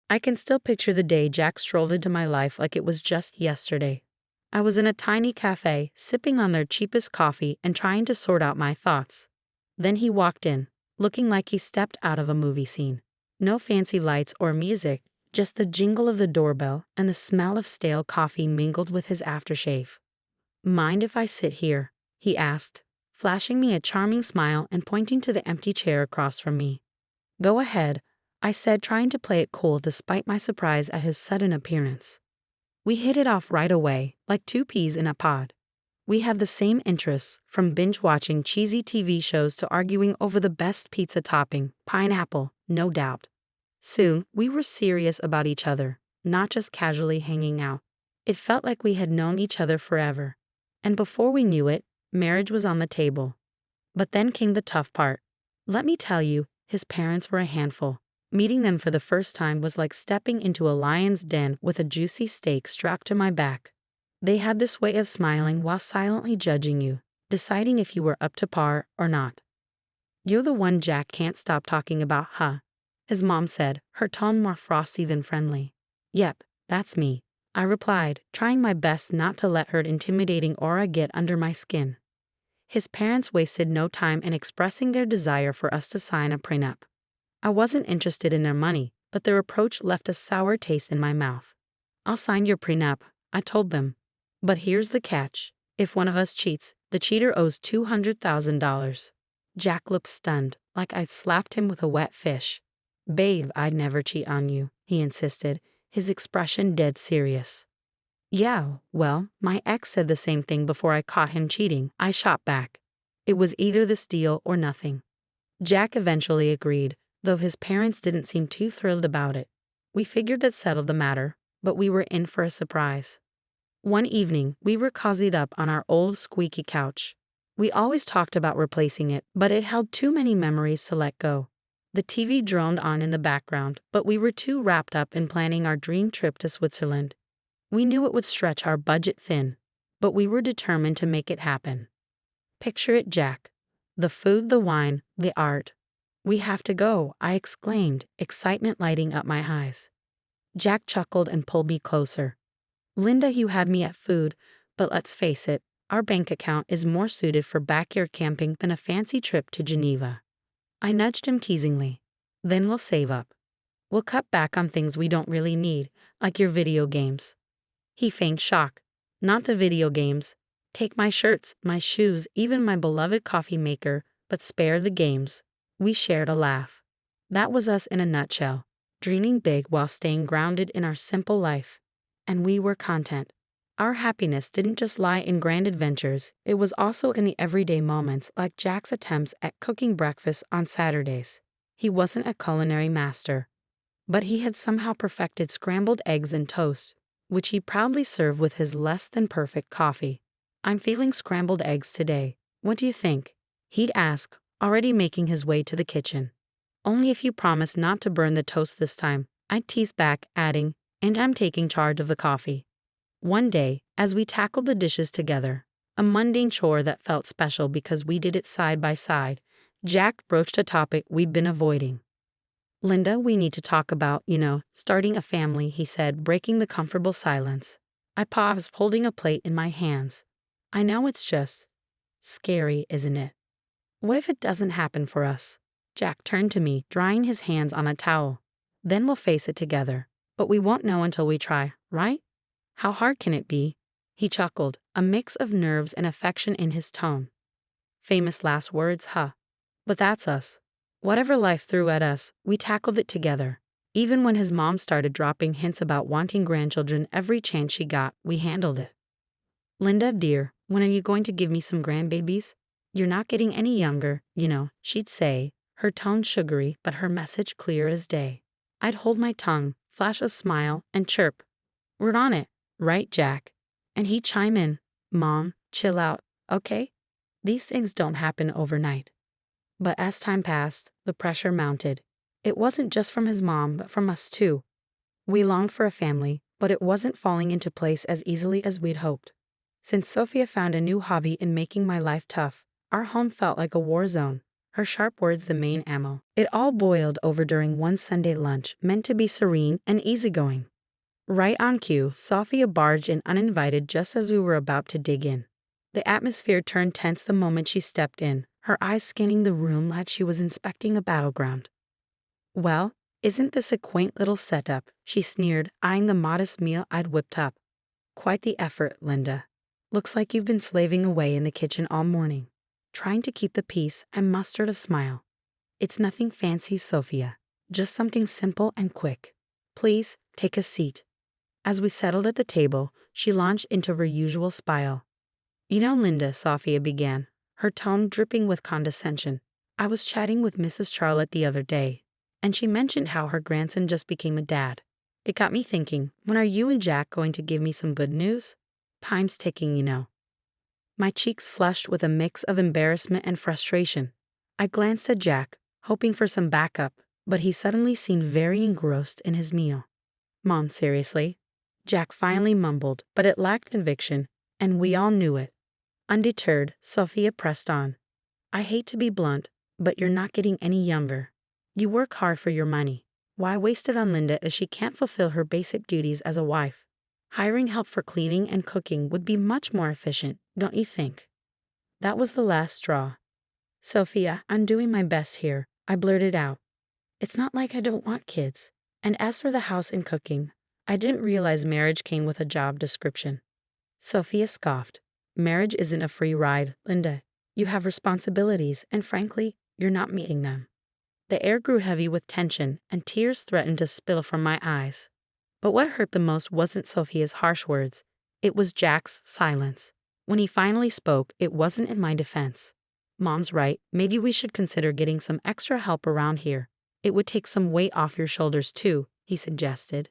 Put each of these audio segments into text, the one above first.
I can still picture the day Jack strolled into my life like it was just yesterday. I was in a tiny cafe, sipping on their cheapest coffee and trying to sort out my thoughts. Then he walked in, looking like he stepped out of a movie scene. No fancy lights or music, just the jingle of the doorbell and the smell of stale coffee mingled with his aftershave. "Mind if I sit here?" he asked, flashing me a charming smile and pointing to the empty chair across from me. "Go ahead," I said, trying to play it cool despite my surprise at his sudden appearance. We hit it off right away, like two peas in a pod. We had the same interests, from binge-watching cheesy TV shows to arguing over the best pizza topping, pineapple, no doubt. Soon, we were serious about each other, not just casually hanging out. It felt like we had known each other forever. And before we knew it, marriage was on the table. But then came the tough part. Let me tell you, his parents were a handful. Meeting them for the first time was like stepping into a lion's den with a juicy steak strapped to my back. They had this way of smiling while silently judging you, deciding if you were up to par or not. "You're the one Jack can't stop talking about, huh?" his mom said, her tone more frosty than friendly. "Yep, that's me," I replied, trying my best not to let her intimidating aura get under my skin. His parents wasted no time in expressing their desire for us to sign a prenup. I wasn't interested in their money, but their approach left a sour taste in my mouth. "I'll sign your prenup," I told them. "But here's the catch. If one of us cheats, the cheater owes $200,000. Jack looked stunned, like I'd slapped him with a wet fish. "Babe, I'd never cheat on you," he insisted, his expression dead serious. "Yeah, well, my ex said the same thing before I caught him cheating," I shot back. It was either this deal or nothing. Jack eventually agreed, though his parents didn't seem too thrilled about it. We figured that settled the matter, but we were in for a surprise. One evening, we were cozied up on our old squeaky couch. We always talked about replacing it, but it held too many memories to let go. The TV droned on in the background, but we were too wrapped up in planning our dream trip to Switzerland. We knew it would stretch our budget thin, but we were determined to make it happen. Picture it, Jack. The food, the wine, the art. "We have to go," I exclaimed, excitement lighting up my eyes. Jack chuckled and pulled me closer. "Linda, you had me at food, but let's face it, our bank account is more suited for backyard camping than a fancy trip to Geneva." I nudged him teasingly. "Then we'll save up. We'll cut back on things we don't really need, like your video games." He feigned shock. "Not the video games. Take my shirts, my shoes, even my beloved coffee maker, but spare the games." We shared a laugh. That was us in a nutshell, dreaming big while staying grounded in our simple life. And we were content. Our happiness didn't just lie in grand adventures, it was also in the everyday moments, like Jack's attempts at cooking breakfast on Saturdays. He wasn't a culinary master, but he had somehow perfected scrambled eggs and toast, which he proudly served with his less-than-perfect coffee. "I'm feeling scrambled eggs today. What do you think?" he'd ask, already making his way to the kitchen. "Only if you promise not to burn the toast this time," I'd tease back, adding, "and I'm taking charge of the coffee." One day, as we tackled the dishes together, a mundane chore that felt special because we did it side by side, Jack broached a topic we'd been avoiding. "Linda, we need to talk about, starting a family," he said, breaking the comfortable silence. I paused, holding a plate in my hands. "I know it's just scary, isn't it? What if it doesn't happen for us?" Jack turned to me, drying his hands on a towel. "Then we'll face it together. But we won't know until we try, right? How hard can it be?" He chuckled, a mix of nerves and affection in his tone. Famous last words, huh? But that's us. Whatever life threw at us, we tackled it together. Even when his mom started dropping hints about wanting grandchildren every chance she got, we handled it. "Linda, dear, when are you going to give me some grandbabies? You're not getting any younger, she'd say, her tone sugary but her message clear as day. I'd hold my tongue, flash a smile, and chirp, "We're on it, right, Jack?" And he'd chime in, "Mom, chill out, okay? These things don't happen overnight." But as time passed, the pressure mounted. It wasn't just from his mom, but from us too. We longed for a family, but it wasn't falling into place as easily as we'd hoped. Since Sophia found a new hobby in making my life tough, our home felt like a war zone. her sharp words the main ammo. It all boiled over during one Sunday lunch meant to be serene and easygoing. Right on cue, Sophia barged in uninvited just as we were about to dig in. The atmosphere turned tense the moment she stepped in, her eyes scanning the room like she was inspecting a battleground. "Well, isn't this a quaint little setup?" she sneered, eyeing the modest meal I'd whipped up. "Quite the effort, Linda. Looks like you've been slaving away in the kitchen all morning." Trying to keep the peace, I mustered a smile. "It's nothing fancy, Sophia. Just something simple and quick. Please, take a seat." As we settled at the table, she launched into her usual spiel. "You know, Linda," Sophia began, her tone dripping with condescension, "I was chatting with Mrs. Charlotte the other day, and she mentioned how her grandson just became a dad. It got me thinking, when are you and Jack going to give me some good news? Time's ticking, you know." My cheeks flushed with a mix of embarrassment and frustration. I glanced at Jack, hoping for some backup, but he suddenly seemed very engrossed in his meal. "Mom, seriously?" Jack finally mumbled, but it lacked conviction, and we all knew it. Undeterred, Sophia pressed on. "I hate to be blunt, but you're not getting any younger. You work hard for your money. Why waste it on Linda if she can't fulfill her basic duties as a wife? Hiring help for cleaning and cooking would be much more efficient, don't you think?" That was the last straw. "Sophia, I'm doing my best here," I blurted out. "It's not like I don't want kids. And as for the house and cooking, I didn't realize marriage came with a job description." Sophia scoffed. "Marriage isn't a free ride, Linda. You have responsibilities, and frankly, you're not meeting them." The air grew heavy with tension, and tears threatened to spill from my eyes. But what hurt the most wasn't Sophia's harsh words. It was Jack's silence. When he finally spoke, it wasn't in my defense. "Mom's right, maybe we should consider getting some extra help around here. It would take some weight off your shoulders too," he suggested.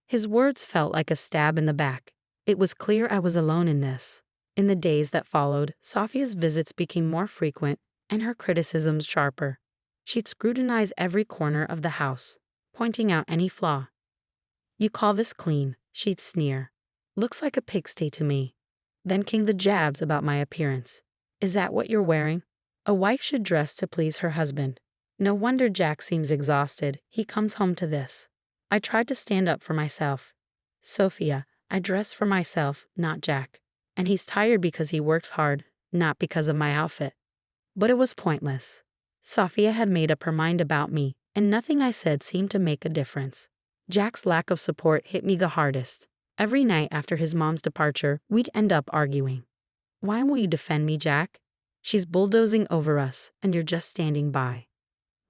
His words felt like a stab in the back. It was clear I was alone in this. In the days that followed, Sophia's visits became more frequent and her criticisms sharper. She'd scrutinize every corner of the house, pointing out any flaw. "You call this clean?" she'd sneer. "Looks like a pigsty to me." Then came the jabs about my appearance. "Is that what you're wearing? A wife should dress to please her husband. No wonder Jack seems exhausted. He comes home to this." I tried to stand up for myself. "Sophia, I dress for myself, not Jack. And he's tired because he works hard, not because of my outfit." But it was pointless. Sophia had made up her mind about me, and nothing I said seemed to make a difference. Jack's lack of support hit me the hardest. Every night after his mom's departure, we'd end up arguing. "Why won't you defend me, Jack? She's bulldozing over us, and you're just standing by."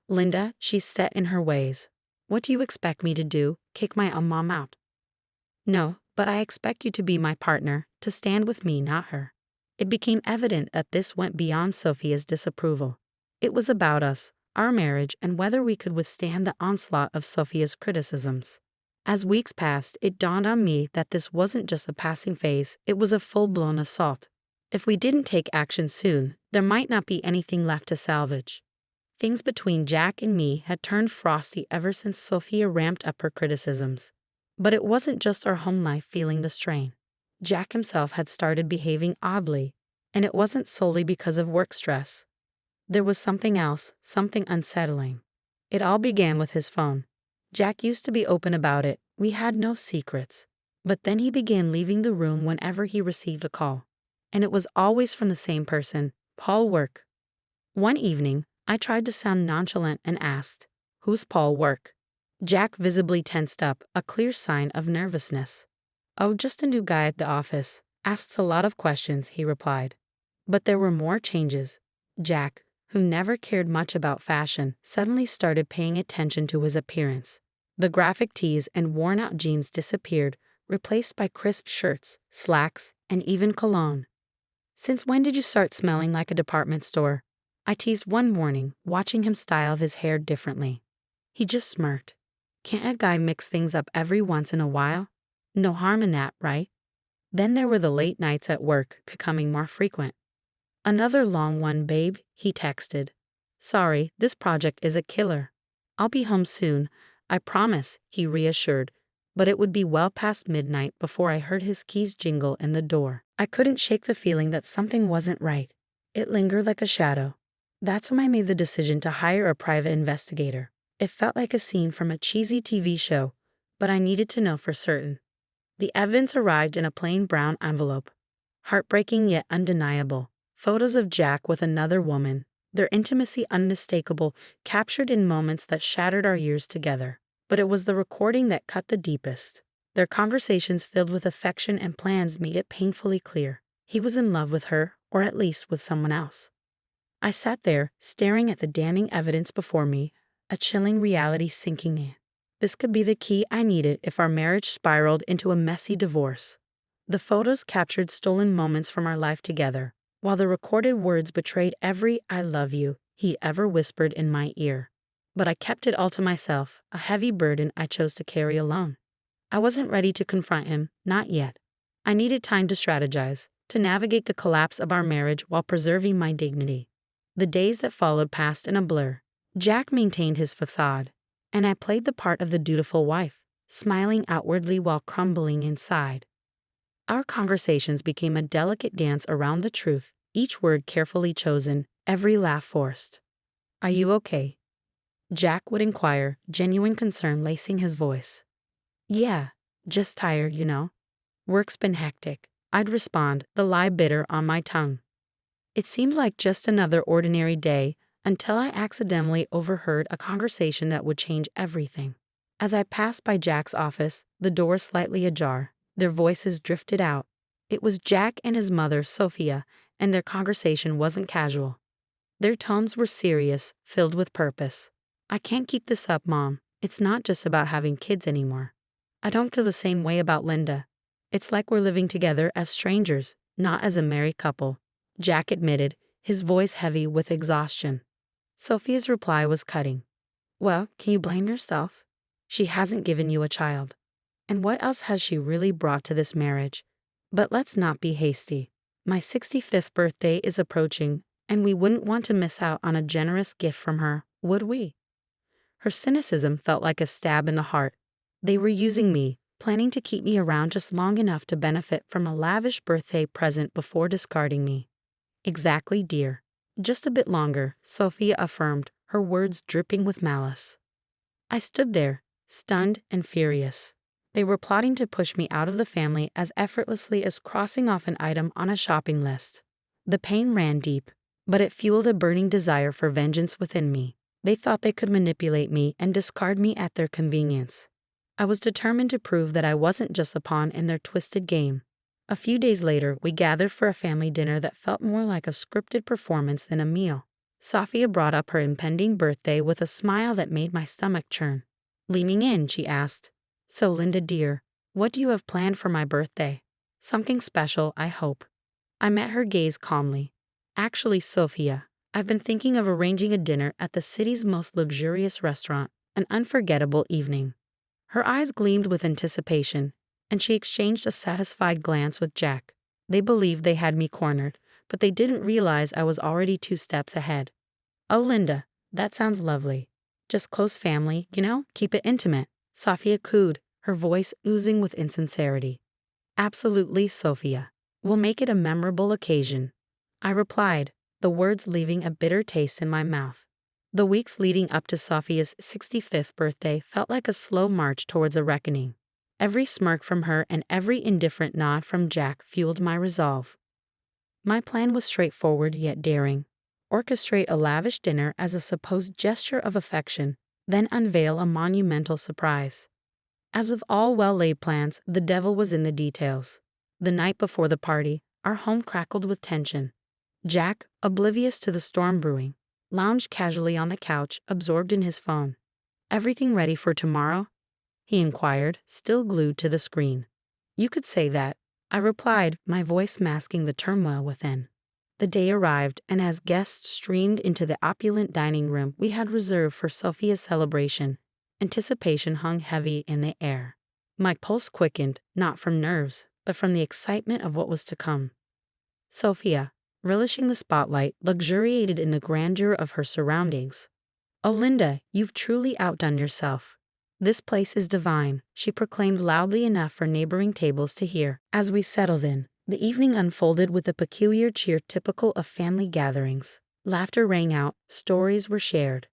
"Linda, she's set in her ways. What do you expect me to do? Kick my own mom out?" "No, but I expect you to be my partner, to stand with me, not her." It became evident that this went beyond Sophia's disapproval. It was about us, our marriage, and whether we could withstand the onslaught of Sophia's criticisms. As weeks passed, it dawned on me that this wasn't just a passing phase, it was a full-blown assault. If we didn't take action soon, there might not be anything left to salvage. Things between Jack and me had turned frosty ever since Sophia ramped up her criticisms. But it wasn't just our home life feeling the strain. Jack himself had started behaving oddly, and it wasn't solely because of work stress. There was something else, something unsettling. It all began with his phone. Jack used to be open about it, we had no secrets. But then he began leaving the room whenever he received a call. And it was always from the same person, Paul Work. One evening, I tried to sound nonchalant and asked, "Who's Paul Work?" Jack visibly tensed up, a clear sign of nervousness. "Oh, just a new guy at the office. Asks a lot of questions," he replied. But there were more changes. Jack, who never cared much about fashion, suddenly started paying attention to his appearance. The graphic tees and worn-out jeans disappeared, replaced by crisp shirts, slacks, and even cologne. "Since when did you start smelling like a department store?" I teased one morning, watching him style his hair differently. He just smirked. "Can't a guy mix things up every once in a while? No harm in that, right?" Then there were the late nights at work, becoming more frequent. "Another long one, babe," he texted. "Sorry, this project is a killer. I'll be home soon, I promise," he reassured, but it would be well past midnight before I heard his keys jingle in the door. I couldn't shake the feeling that something wasn't right. It lingered like a shadow. That's when I made the decision to hire a private investigator. It felt like a scene from a cheesy TV show, but I needed to know for certain. The evidence arrived in a plain brown envelope. Heartbreaking yet undeniable. Photos of Jack with another woman, their intimacy unmistakable, captured in moments that shattered our years together. But it was the recording that cut the deepest. Their conversations filled with affection and plans made it painfully clear. He was in love with her, or at least with someone else. I sat there, staring at the damning evidence before me, a chilling reality sinking in. This could be the key I needed if our marriage spiraled into a messy divorce. The photos captured stolen moments from our life together, while the recorded words betrayed every "I love you" he ever whispered in my ear. But I kept it all to myself, a heavy burden I chose to carry alone. I wasn't ready to confront him, not yet. I needed time to strategize, to navigate the collapse of our marriage while preserving my dignity. The days that followed passed in a blur. Jack maintained his facade, and I played the part of the dutiful wife, smiling outwardly while crumbling inside. Our conversations became a delicate dance around the truth, each word carefully chosen, every laugh forced. "Are you okay?" Jack would inquire, genuine concern lacing his voice. "Yeah, just tired, you know. Work's been hectic," I'd respond, the lie bitter on my tongue. It seemed like just another ordinary day until I accidentally overheard a conversation that would change everything. As I passed by Jack's office, the door slightly ajar, their voices drifted out. It was Jack and his mother, Sophia, and their conversation wasn't casual. Their tones were serious, filled with purpose. "I can't keep this up, Mom. It's not just about having kids anymore. I don't feel the same way about Linda. It's like we're living together as strangers, not as a married couple," Jack admitted, his voice heavy with exhaustion. Sophia's reply was cutting. "Well, can you blame yourself? She hasn't given you a child. And what else has she really brought to this marriage? But let's not be hasty. My 65th birthday is approaching, and we wouldn't want to miss out on a generous gift from her, would we?" Her cynicism felt like a stab in the heart. They were using me, planning to keep me around just long enough to benefit from a lavish birthday present before discarding me. "Exactly, dear. Just a bit longer," Sophia affirmed, her words dripping with malice. I stood there, stunned and furious. They were plotting to push me out of the family as effortlessly as crossing off an item on a shopping list. The pain ran deep, but it fueled a burning desire for vengeance within me. They thought they could manipulate me and discard me at their convenience. I was determined to prove that I wasn't just a pawn in their twisted game. A few days later, we gathered for a family dinner that felt more like a scripted performance than a meal. Sophia brought up her impending birthday with a smile that made my stomach churn. Leaning in, she asked, "So, Linda dear, what do you have planned for my birthday? Something special, I hope." I met her gaze calmly. "Actually, Sophia, I've been thinking of arranging a dinner at the city's most luxurious restaurant, an unforgettable evening." Her eyes gleamed with anticipation, and she exchanged a satisfied glance with Jack. They believed they had me cornered, but they didn't realize I was already 2 steps ahead. "Oh, Linda, that sounds lovely. Just close family, you know, keep it intimate," Sophia cooed, her voice oozing with insincerity. "Absolutely, Sophia. We'll make it a memorable occasion," I replied, the words leaving a bitter taste in my mouth. The weeks leading up to Sophia's 65th birthday felt like a slow march towards a reckoning. Every smirk from her and every indifferent nod from Jack fueled my resolve. My plan was straightforward yet daring. Orchestrate a lavish dinner as a supposed gesture of affection, then unveil a monumental surprise. As with all well-laid plans, the devil was in the details. The night before the party, our home crackled with tension. Jack, oblivious to the storm brewing, lounged casually on the couch, absorbed in his phone. "Everything ready for tomorrow?" he inquired, still glued to the screen. "You could say that," I replied, my voice masking the turmoil within. The day arrived, and as guests streamed into the opulent dining room we had reserved for Sophia's celebration, anticipation hung heavy in the air. My pulse quickened, not from nerves, but from the excitement of what was to come. Sophia, relishing the spotlight, luxuriated in the grandeur of her surroundings. "Oh, Linda, you've truly outdone yourself. This place is divine," she proclaimed loudly enough for neighboring tables to hear. As we settled in, the evening unfolded with a peculiar cheer typical of family gatherings. Laughter rang out, stories were shared.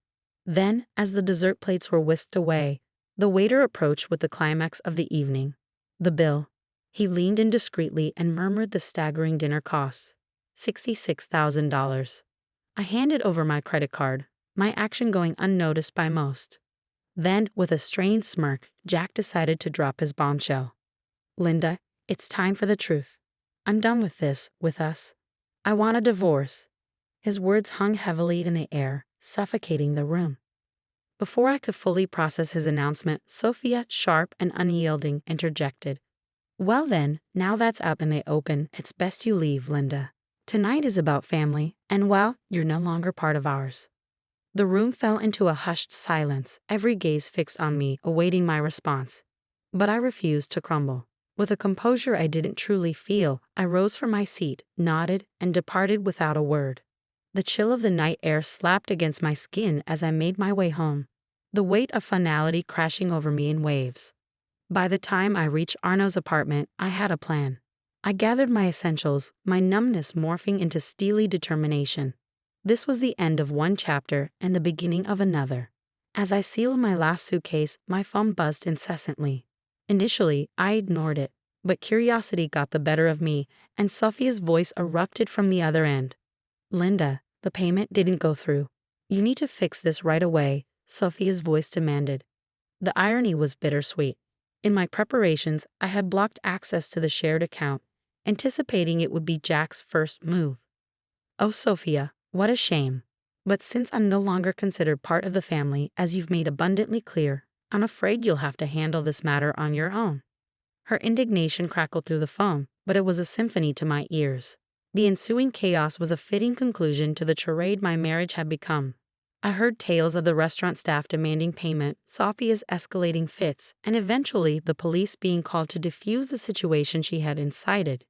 Then, as the dessert plates were whisked away, the waiter approached with the climax of the evening. The bill. He leaned in discreetly and murmured the staggering dinner costs. $66,000. I handed over my credit card, my action going unnoticed by most. Then, with a strained smirk, Jack decided to drop his bombshell. Linda, it's time for the truth. I'm done with this, with us. I want a divorce. His words hung heavily in the air, suffocating the room. Before I could fully process his announcement, Sophia, sharp and unyielding, interjected. Well then, now that's out in the open, it's best you leave, Linda. Tonight is about family, and well, you're no longer part of ours. The room fell into a hushed silence, every gaze fixed on me, awaiting my response. But I refused to crumble. With a composure I didn't truly feel, I rose from my seat, nodded, and departed without a word. The chill of the night air slapped against my skin as I made my way home, the weight of finality crashing over me in waves. By the time I reached Arno's apartment, I had a plan. I gathered my essentials, my numbness morphing into steely determination. This was the end of one chapter and the beginning of another. As I sealed my last suitcase, my phone buzzed incessantly. Initially, I ignored it, but curiosity got the better of me, and Sophia's voice erupted from the other end. Linda, the payment didn't go through. You need to fix this right away, Sophia's voice demanded. The irony was bittersweet. In my preparations, I had blocked access to the shared account, anticipating it would be Jack's first move. Oh, Sophia, what a shame. But since I'm no longer considered part of the family, as you've made abundantly clear, I'm afraid you'll have to handle this matter on your own. Her indignation crackled through the phone, but it was a symphony to my ears. The ensuing chaos was a fitting conclusion to the charade my marriage had become. I heard tales of the restaurant staff demanding payment, Sophia's escalating fits, and eventually the police being called to defuse the situation she had incited.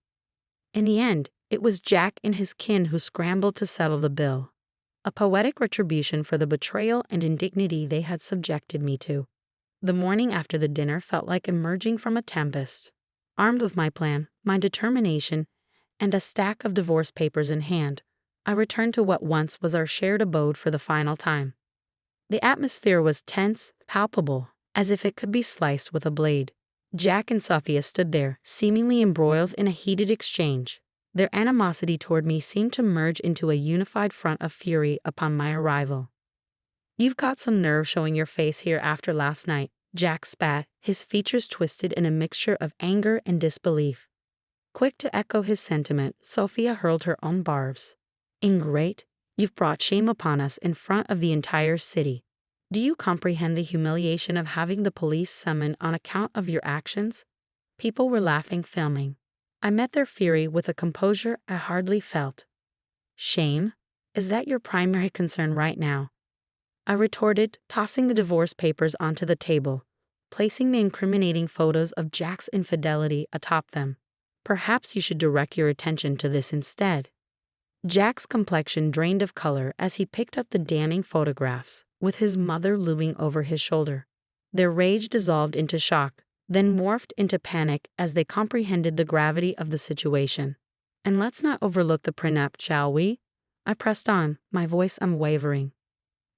In the end, it was Jack and his kin who scrambled to settle the bill. A poetic retribution for the betrayal and indignity they had subjected me to. The morning after the dinner felt like emerging from a tempest. Armed with my plan, my determination, and a stack of divorce papers in hand, I returned to what once was our shared abode for the final time. The atmosphere was tense, palpable, as if it could be sliced with a blade. Jack and Sophia stood there, seemingly embroiled in a heated exchange. Their animosity toward me seemed to merge into a unified front of fury upon my arrival. You've got some nerve showing your face here after last night, Jack spat, his features twisted in a mixture of anger and disbelief. Quick to echo his sentiment, Sophia hurled her own barbs. Ingrate, you've brought shame upon us in front of the entire city. Do you comprehend the humiliation of having the police summoned on account of your actions? People were laughing, filming. I met their fury with a composure I hardly felt. Shame? Is that your primary concern right now? I retorted, tossing the divorce papers onto the table, placing the incriminating photos of Jack's infidelity atop them. Perhaps you should direct your attention to this instead. Jack's complexion drained of color as he picked up the damning photographs, with his mother looming over his shoulder. Their rage dissolved into shock, then morphed into panic as they comprehended the gravity of the situation. And let's not overlook the prenup, shall we? I pressed on, my voice unwavering.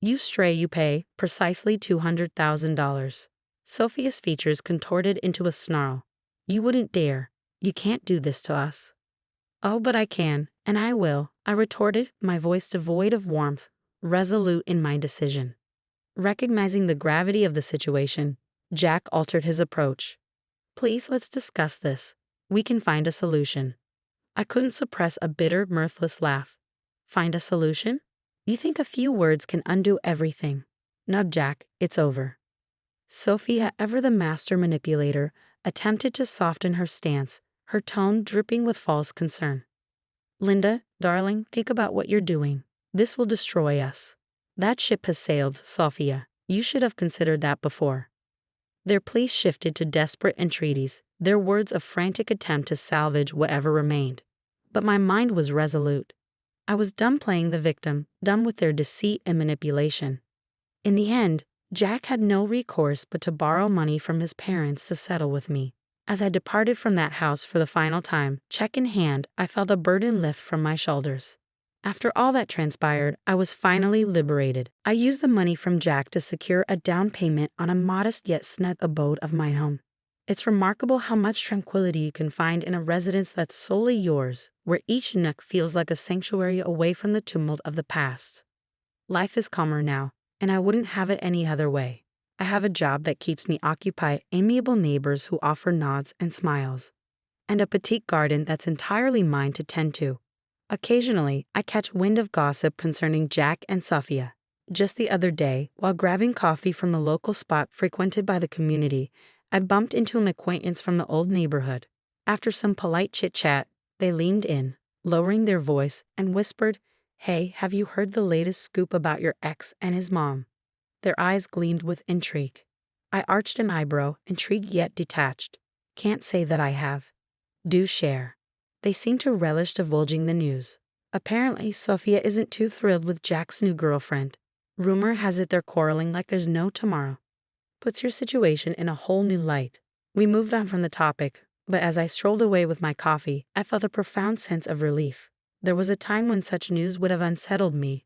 You stray, you pay, precisely $200,000. Sophia's features contorted into a snarl. You wouldn't dare. You can't do this to us. Oh, but I can, and I will, I retorted, my voice devoid of warmth, resolute in my decision. Recognizing the gravity of the situation, Jack altered his approach. Please, let's discuss this. We can find a solution. I couldn't suppress a bitter, mirthless laugh. Find a solution? You think a few words can undo everything. No, Jack, it's over. Sophia, ever the master manipulator, attempted to soften her stance, her tone dripping with false concern. Linda, darling, think about what you're doing. This will destroy us. That ship has sailed, Sophia. You should have considered that before. Their pleas shifted to desperate entreaties, their words a frantic attempt to salvage whatever remained. But my mind was resolute. I was done playing the victim, done with their deceit and manipulation. In the end, Jack had no recourse but to borrow money from his parents to settle with me. As I departed from that house for the final time, check in hand, I felt a burden lift from my shoulders. After all that transpired, I was finally liberated. I used the money from Jack to secure a down payment on a modest yet snug abode of my own. It's remarkable how much tranquility you can find in a residence that's solely yours, where each nook feels like a sanctuary away from the tumult of the past. Life is calmer now, and I wouldn't have it any other way. I have a job that keeps me occupied, amiable neighbors who offer nods and smiles, and a petite garden that's entirely mine to tend to. Occasionally, I catch wind of gossip concerning Jack and Sophia. Just the other day, while grabbing coffee from the local spot frequented by the community, I bumped into an acquaintance from the old neighborhood. After some polite chit-chat, they leaned in, lowering their voice, and whispered, "Hey, have you heard the latest scoop about your ex and his mom?" Their eyes gleamed with intrigue. I arched an eyebrow, intrigued yet detached. "Can't say that I have." "Do share." They seemed to relish divulging the news. Apparently, Sophia isn't too thrilled with Jack's new girlfriend. Rumor has it they're quarreling like there's no tomorrow. Puts your situation in a whole new light. We moved on from the topic, but as I strolled away with my coffee, I felt a profound sense of relief. There was a time when such news would have unsettled me,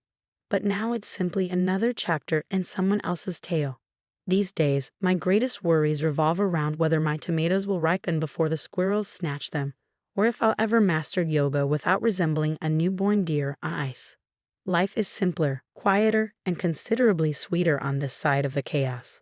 but now it's simply another chapter in someone else's tale. These days, my greatest worries revolve around whether my tomatoes will ripen before the squirrels snatch them, or if I'll ever master yoga without resembling a newborn deer on ice. Life is simpler, quieter, and considerably sweeter on this side of the chaos.